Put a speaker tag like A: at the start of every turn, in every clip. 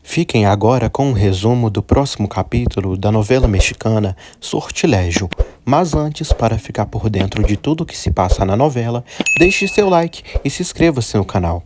A: Fiquem agora com um resumo do próximo capítulo da novela mexicana Sortilégio. Mas antes, para ficar por dentro de tudo que se passa na novela, deixe seu like e se inscreva-se no canal.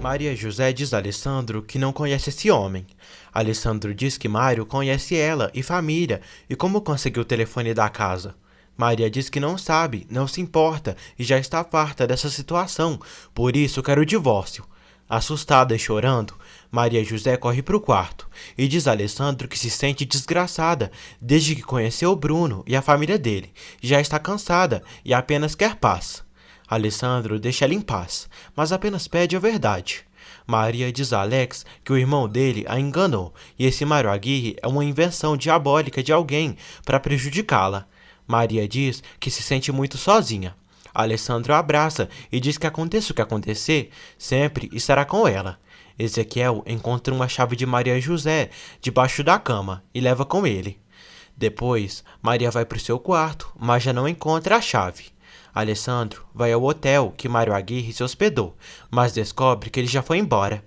A: Maria José diz a Alessandro que não conhece esse homem. Alessandro diz que Mário conhece ela e família e como conseguiu o telefone da casa. Maria diz que não sabe, não se importa e já está farta dessa situação, por isso quer o divórcio. Assustada e chorando, Maria José corre para o quarto e diz a Alessandro que se sente desgraçada desde que conheceu o Bruno e a família dele, já está cansada e apenas quer paz. Alessandro deixa ela em paz, mas apenas pede a verdade. Maria diz a Alex que o irmão dele a enganou e esse Mário Aguirre é uma invenção diabólica de alguém para prejudicá-la. Maria diz que se sente muito sozinha. Alessandro a abraça e diz que aconteça o que acontecer, sempre estará com ela. Ezequiel encontra uma chave de Maria José debaixo da cama e leva com ele. Depois, Maria vai para o seu quarto, mas já não encontra a chave. Alessandro vai ao hotel que Mário Aguirre se hospedou, mas descobre que ele já foi embora.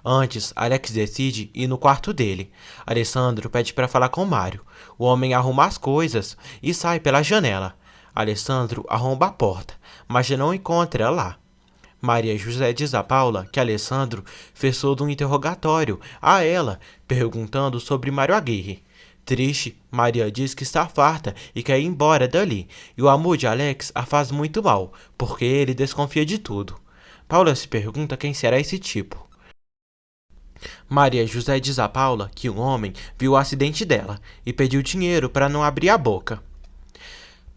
A: Antes, Alex decide ir no quarto dele. Alessandro pede para falar com Mário. O homem arruma as coisas e sai pela janela. Alessandro arromba a porta, mas já não encontra lá. Maria José diz a Paula que Alessandro fez todo um interrogatório a ela, perguntando sobre Mário Aguirre. Triste, Maria diz que está farta e quer ir embora dali, e o amor de Alex a faz muito mal, porque ele desconfia de tudo. Paula se pergunta quem será esse tipo. Maria José diz a Paula que um homem viu o acidente dela e pediu dinheiro para não abrir a boca.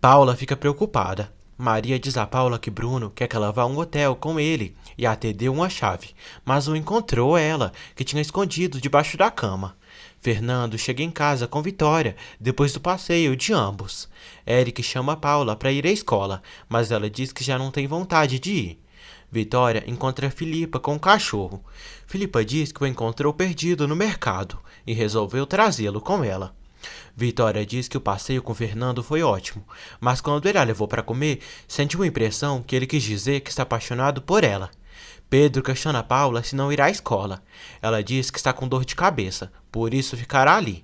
A: Paula fica preocupada. Maria diz a Paula que Bruno quer que ela vá a um hotel com ele e até deu uma chave, mas não encontrou ela, que tinha escondido debaixo da cama. Fernando chega em casa com Vitória depois do passeio de ambos. Eric chama Paula para ir à escola, mas ela diz que já não tem vontade de ir. Vitória encontra Filipa com o cachorro. Filipa diz que o encontrou perdido no mercado e resolveu trazê-lo com ela. Vitória diz que o passeio com Fernando foi ótimo, mas quando ele a levou para comer, sentiu a impressão que ele quis dizer que está apaixonado por ela. Pedro questiona Paula se não irá à escola. Ela diz que está com dor de cabeça, por isso ficará ali.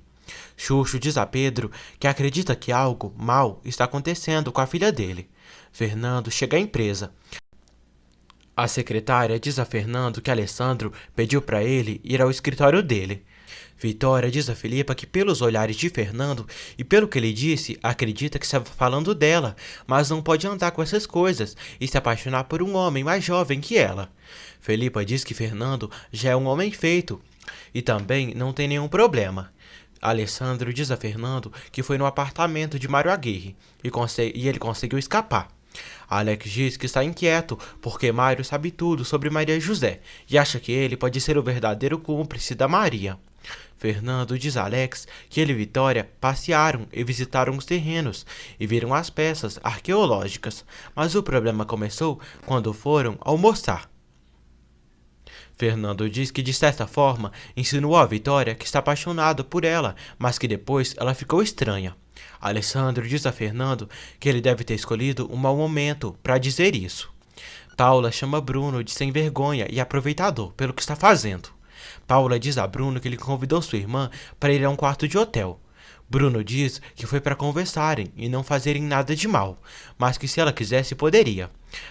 A: Xuxo diz a Pedro que acredita que algo mal está acontecendo com a filha dele. Fernando chega à empresa. A secretária diz a Fernando que Alessandro pediu para ele ir ao escritório dele. Vitória diz a Filipa que pelos olhares de Fernando e pelo que ele disse, acredita que estava falando dela, mas não pode andar com essas coisas e se apaixonar por um homem mais jovem que ela. Filipa diz que Fernando já é um homem feito e também não tem nenhum problema. Alessandro diz a Fernando que foi no apartamento de Mário Aguirre e ele conseguiu escapar. Alex diz que está inquieto porque Mário sabe tudo sobre Maria José e acha que ele pode ser o verdadeiro cúmplice da Maria. Fernando diz a Alex que ele e Vitória passearam e visitaram os terrenos e viram as peças arqueológicas, mas o problema começou quando foram almoçar. Fernando diz que de certa forma insinuou a Vitória que está apaixonado por ela, mas que depois ela ficou estranha. Alessandro diz a Fernando que ele deve ter escolhido um mau momento para dizer isso. Paula chama Bruno de sem vergonha e aproveitador pelo que está fazendo. Paula diz a Bruno que ele convidou sua irmã para ir a um quarto de hotel. Bruno diz que foi para conversarem e não fazerem nada de mal, mas que se ela quisesse poderia.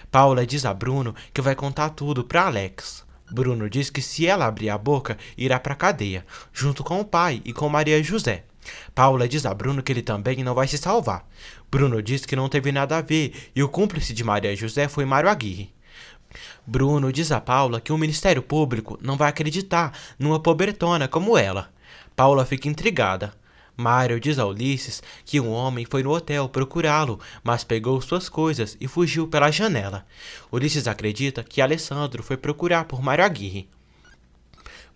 A: Paula diz a Bruno que vai contar tudo para Alex. Bruno diz que se ela abrir a boca, irá para a cadeia, junto com o pai e com Maria José. Paula diz a Bruno que ele também não vai se salvar. Bruno diz que não teve nada a ver e o cúmplice de Maria José foi Mário Aguirre. Bruno diz a Paula que o Ministério Público não vai acreditar numa pobretona como ela. Paula fica intrigada. Mário diz a Ulisses que um homem foi no hotel procurá-lo, mas pegou suas coisas e fugiu pela janela. Ulisses acredita que Alessandro foi procurar por Mário Aguirre.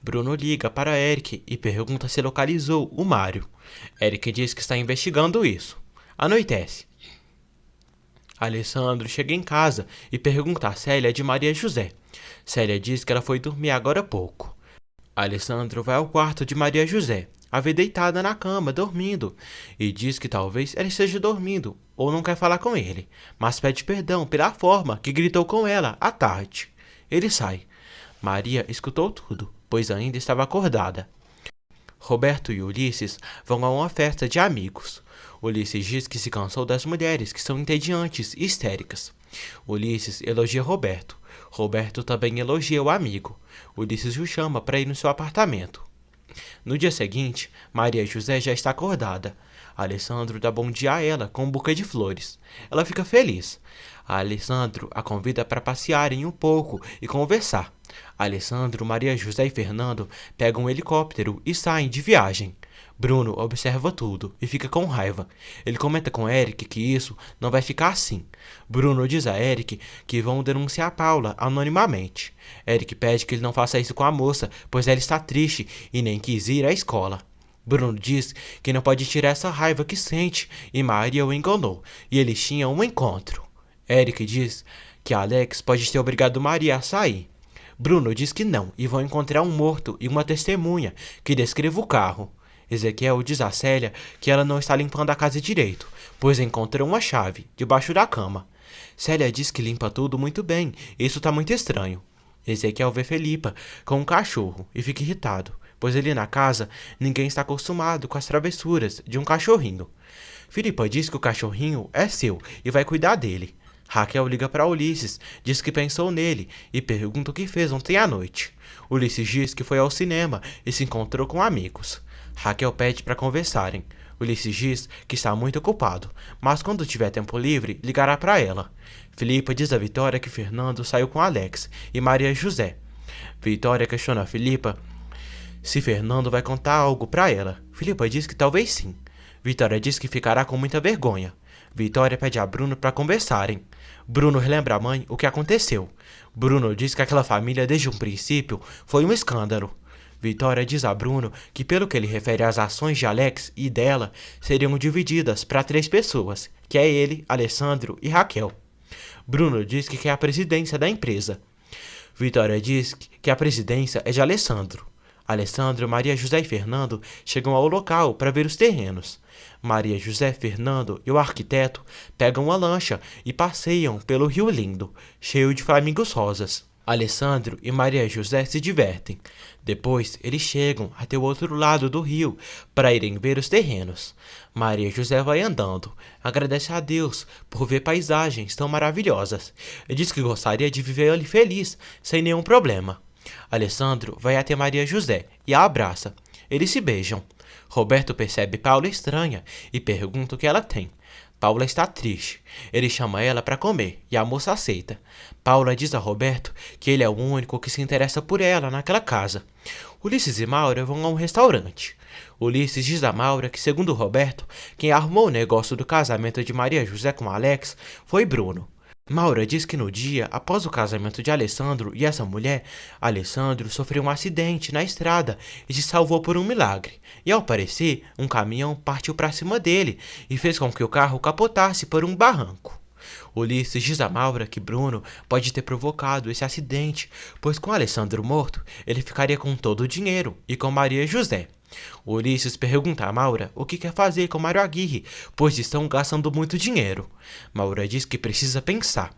A: Bruno liga para Eric e pergunta se localizou o Mário. Eric diz que está investigando isso. Anoitece. Alessandro chega em casa e pergunta a Célia de Maria José. Célia diz que ela foi dormir agora há pouco. Alessandro vai ao quarto de Maria José, a vê deitada na cama, dormindo, e diz que talvez ela esteja dormindo ou não quer falar com ele, mas pede perdão pela forma que gritou com ela à tarde. Ele sai. Maria escutou tudo, pois ainda estava acordada. Roberto e Ulisses vão a uma festa de amigos. Ulisses diz que se cansou das mulheres que são entediantes e histéricas. Ulisses elogia Roberto. Roberto também elogia o amigo. Ulisses o chama para ir no seu apartamento. No dia seguinte, Maria José já está acordada. Alessandro dá bom dia a ela com um buquê de flores. Ela fica feliz. Alessandro a convida para passearem um pouco e conversar. Alessandro, Maria José e Fernando pegam um helicóptero e saem de viagem. Bruno observa tudo e fica com raiva. Ele comenta com Eric que isso não vai ficar assim. Bruno diz a Eric que vão denunciar Paula anonimamente. Eric pede que ele não faça isso com a moça, pois ela está triste e nem quis ir à escola. Bruno diz que não pode tirar essa raiva que sente e Maria o enganou e eles tinham um encontro. Eric diz que Alex pode ter obrigado Maria a sair. Bruno diz que não e vão encontrar um morto e uma testemunha que descreva o carro. Ezequiel diz a Célia que ela não está limpando a casa direito, pois encontrou uma chave debaixo da cama. Célia diz que limpa tudo muito bem, e isso está muito estranho. Ezequiel vê Felipa com um cachorro e fica irritado, pois ali na casa ninguém está acostumado com as travessuras de um cachorrinho. Felipa diz que o cachorrinho é seu e vai cuidar dele. Raquel liga para Ulisses, diz que pensou nele e pergunta o que fez ontem à noite. Ulisses diz que foi ao cinema e se encontrou com amigos. Raquel pede para conversarem. Ulisses diz que está muito ocupado, mas quando tiver tempo livre, ligará para ela. Filipa diz a Vitória que Fernando saiu com Alex e Maria José. Vitória questiona a Filipa se Fernando vai contar algo para ela. Filipa diz que talvez sim. Vitória diz que ficará com muita vergonha. Vitória pede a Bruno para conversarem. Bruno relembra à mãe o que aconteceu. Bruno diz que aquela família desde um princípio foi um escândalo. Vitória diz a Bruno que, pelo que ele refere às ações de Alex e dela, seriam divididas para 3 pessoas, que é ele, Alessandro e Raquel. Bruno diz que quer a presidência da empresa. Vitória diz que a presidência é de Alessandro. Alessandro, Maria José e Fernando chegam ao local para ver os terrenos. Maria José, Fernando e o arquiteto pegam uma lancha e passeiam pelo Rio Lindo, cheio de flamingos rosas. Alessandro e Maria José se divertem. Depois, eles chegam até o outro lado do rio para irem ver os terrenos. Maria José vai andando, agradece a Deus por ver paisagens tão maravilhosas e diz que gostaria de viver ali feliz, sem nenhum problema. Alessandro vai até Maria José e a abraça. Eles se beijam. Roberto percebe Paula estranha e pergunta o que ela tem. Paula está triste. Ele chama ela para comer e a moça aceita. Paula diz a Roberto que ele é o único que se interessa por ela naquela casa. Ulisses e Maura vão a um restaurante. Ulisses diz a Maura que, segundo Roberto, quem arrumou o negócio do casamento de Maria José com Alex foi Bruno. Maura diz que no dia após o casamento de Alessandro e essa mulher, Alessandro sofreu um acidente na estrada e se salvou por um milagre. E ao parecer, um caminhão partiu para cima dele e fez com que o carro capotasse por um barranco. Ulisses diz a Maura que Bruno pode ter provocado esse acidente, pois com Alessandro morto, ele ficaria com todo o dinheiro e com Maria José. Ulisses pergunta a Maura o que quer fazer com Mário Aguirre, pois estão gastando muito dinheiro. Maura diz que precisa pensar.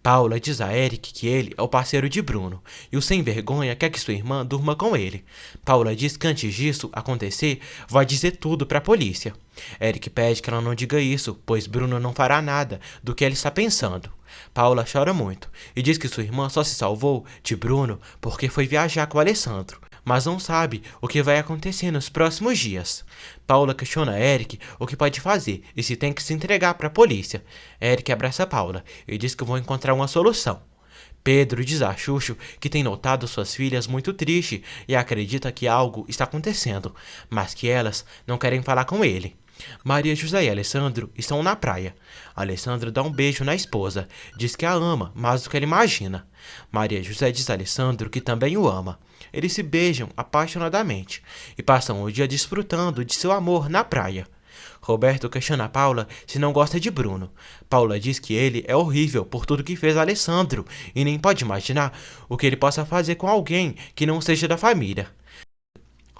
A: Paula diz a Eric que ele é o parceiro de Bruno, e o sem vergonha quer que sua irmã durma com ele. Paula diz que antes disso acontecer, vai dizer tudo para a polícia. Eric pede que ela não diga isso, pois Bruno não fará nada do que ele está pensando. Paula chora muito, e diz que sua irmã só se salvou de Bruno porque foi viajar com Alessandro, mas não sabe o que vai acontecer nos próximos dias. Paula questiona Eric o que pode fazer e se tem que se entregar para a polícia. Eric abraça Paula e diz que vão encontrar uma solução. Pedro diz a Xuxo que tem notado suas filhas muito tristes e acredita que algo está acontecendo, mas que elas não querem falar com ele. Maria José e Alessandro estão na praia. Alessandro dá um beijo na esposa, diz que a ama mais do que ele imagina. Maria José diz a Alessandro que também o ama. Eles se beijam apaixonadamente e passam o dia desfrutando de seu amor na praia. Roberto questiona Paula se não gosta de Bruno. Paula diz que ele é horrível por tudo que fez a Alessandro e nem pode imaginar o que ele possa fazer com alguém que não seja da família.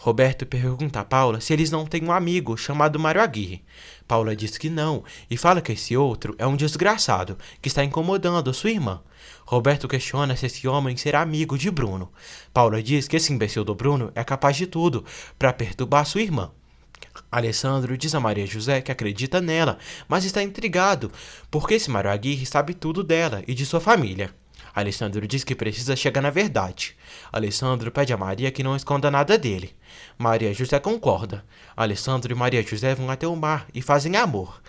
A: Roberto pergunta a Paula se eles não têm um amigo chamado Mário Aguirre. Paula diz que não e fala que esse outro é um desgraçado que está incomodando sua irmã. Roberto questiona se esse homem será amigo de Bruno. Paula diz que esse imbecil do Bruno é capaz de tudo para perturbar sua irmã. Alessandro diz a Maria José que acredita nela, mas está intrigado porque esse Mário Aguirre sabe tudo dela e de sua família. Alessandro diz que precisa chegar na verdade. Alessandro pede a Maria que não esconda nada dele. Maria José concorda. Alessandro e Maria José vão até o mar e fazem amor.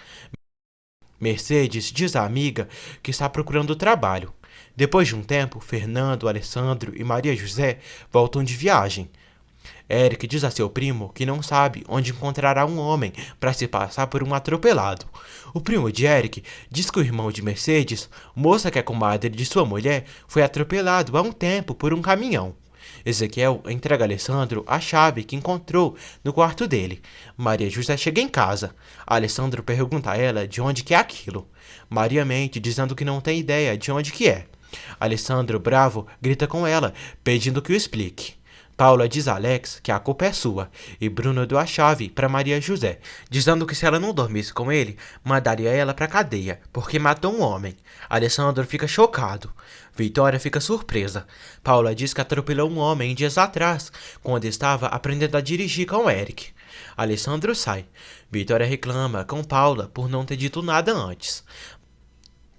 A: Mercedes diz à amiga que está procurando trabalho. Depois de um tempo, Fernando, Alessandro e Maria José voltam de viagem. Eric diz a seu primo que não sabe onde encontrará um homem para se passar por um atropelado. O primo de Eric diz que o irmão de Mercedes, moça que é comadre de sua mulher, foi atropelado há um tempo por um caminhão. Ezequiel entrega a Alessandro a chave que encontrou no quarto dele. Maria José chega em casa. Alessandro pergunta a ela de onde que é aquilo. Maria mente, dizendo que não tem ideia de onde que é. Alessandro, bravo, grita com ela, pedindo que o explique. Paula diz a Alex que a culpa é sua e Bruno deu a chave para Maria José, dizendo que se ela não dormisse com ele, mandaria ela para a cadeia, porque matou um homem. Alessandro fica chocado. Vitória fica surpresa. Paula diz que atropelou um homem dias atrás, quando estava aprendendo a dirigir com Eric. Alessandro sai. Vitória reclama com Paula por não ter dito nada antes.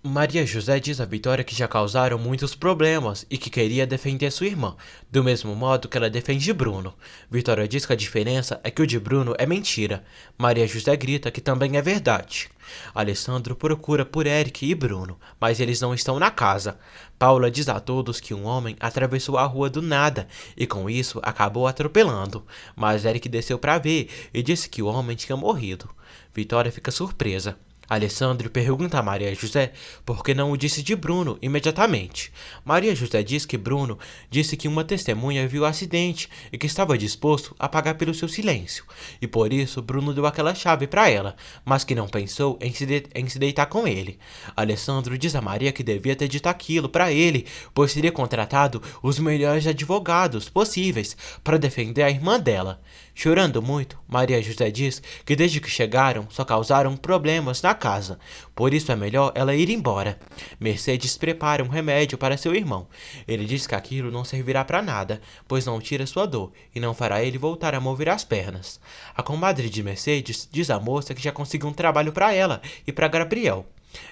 A: Maria José diz a Vitória que já causaram muitos problemas e que queria defender sua irmã, do mesmo modo que ela defende Bruno. Vitória diz que a diferença é que o de Bruno é mentira. Maria José grita que também é verdade. Alessandro procura por Eric e Bruno, mas eles não estão na casa. Paula diz a todos que um homem atravessou a rua do nada e com isso acabou atropelando, mas Eric desceu para ver e disse que o homem tinha morrido. Vitória fica surpresa. Alessandro pergunta a Maria José por que não o disse de Bruno imediatamente. Maria José diz que Bruno disse que uma testemunha viu o acidente e que estava disposto a pagar pelo seu silêncio, e por isso Bruno deu aquela chave para ela, mas que não pensou em se deitar com ele. Alessandro diz a Maria que devia ter dito aquilo para ele, pois teria contratado os melhores advogados possíveis para defender a irmã dela. Chorando muito, Maria José diz que desde que chegaram só causaram problemas na casa, por isso é melhor ela ir embora. Mercedes prepara um remédio para seu irmão. Ele diz que aquilo não servirá para nada, pois não tira sua dor e não fará ele voltar a mover as pernas. A comadre de Mercedes diz à moça que já conseguiu um trabalho para ela e para Gabriel.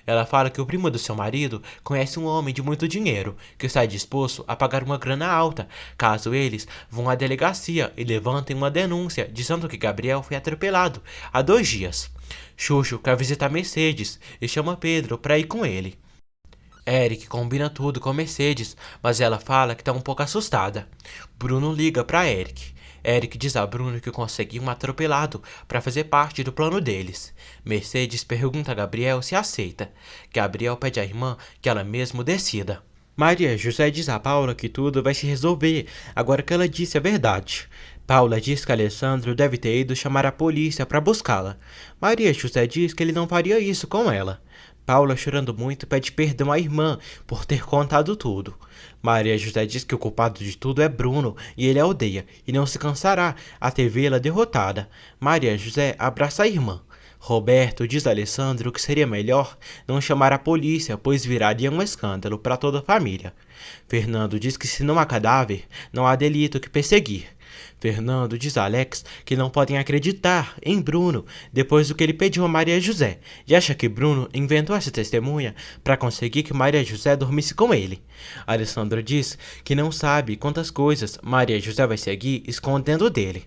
A: Ela fala que o primo do seu marido conhece um homem de muito dinheiro que está disposto a pagar uma grana alta caso eles vão à delegacia e levantem uma denúncia dizendo que Gabriel foi atropelado há 2 dias. Xuxo quer visitar Mercedes e chama Pedro para ir com ele. Eric combina tudo com Mercedes, mas ela fala que está um pouco assustada. Bruno liga para Eric. Eric diz a Bruno que conseguiu um atropelado para fazer parte do plano deles. Mercedes pergunta a Gabriel se aceita. Gabriel pede à irmã que ela mesmo decida. Maria José diz a Paula que tudo vai se resolver agora que ela disse a verdade. Paula diz que Alessandro deve ter ido chamar a polícia para buscá-la. Maria José diz que ele não faria isso com ela. Paula, chorando muito, pede perdão à irmã por ter contado tudo. Maria José diz que o culpado de tudo é Bruno e ele a odeia e não se cansará até vê-la derrotada. Maria José abraça a irmã. Roberto diz a Alessandro que seria melhor não chamar a polícia, pois viraria um escândalo para toda a família. Fernando diz que se não há cadáver, não há delito que perseguir. Fernando diz a Alex que não podem acreditar em Bruno depois do que ele pediu a Maria José e acha que Bruno inventou essa testemunha para conseguir que Maria José dormisse com ele. Alessandro diz que não sabe quantas coisas Maria José vai seguir escondendo dele.